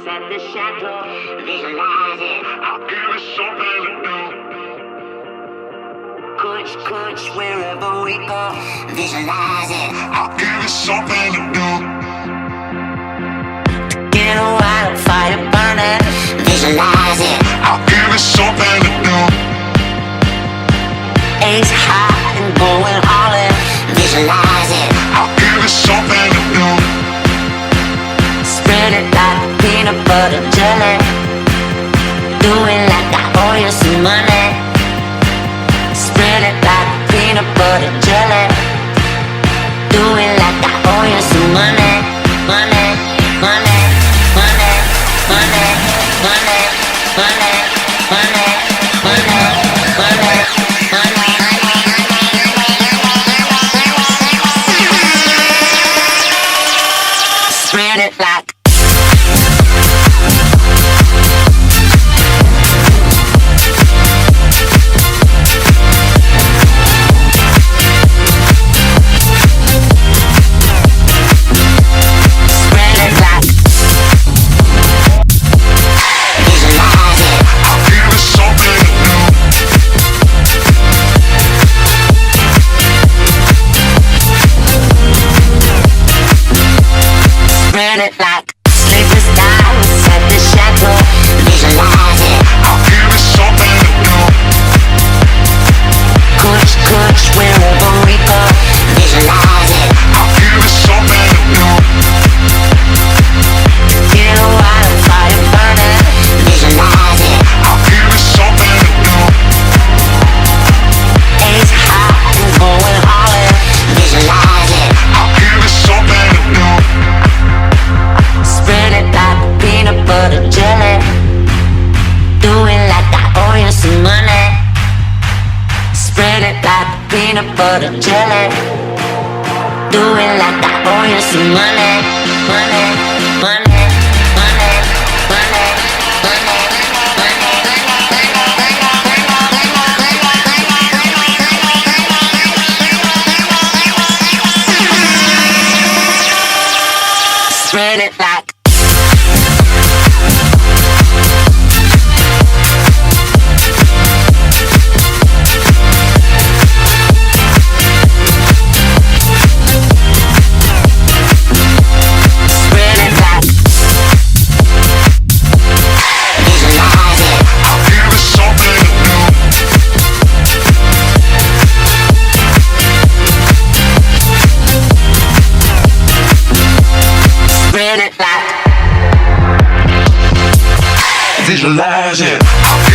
at the chateau. Visualize it, I'll give it something to do. Kush, kush, wherever we go. Visualize it, I'll give it something to do. Get a wildfire burning. Visualize it, I'll give it something to do. Ace high and going all in. Visualize it, I'll give it something to do. Spread it like peanut butter jelly. Do it like I owe you some money. Spread it like peanut butter jelly. Do it like I owe you some money. Money, money, money, money, money, money, money, money, money, money. Spread it like it like sleepless nights at the chateau. Visualize it, I'll give it something to do. Kush, kush, wherever we go. Visualize it, I'll give it something to do. Get a wildfire burning. Visualize it, I'll give it something to do. Ace high and going all in. Visualize it, I'll give it something to do. Spread it like peanut butter jelly. Do it like I owe you some money. Spread it like peanut butter jelly. Do it like I owe you some money. Money, money, money, money, money, money. Spread it like visualize it.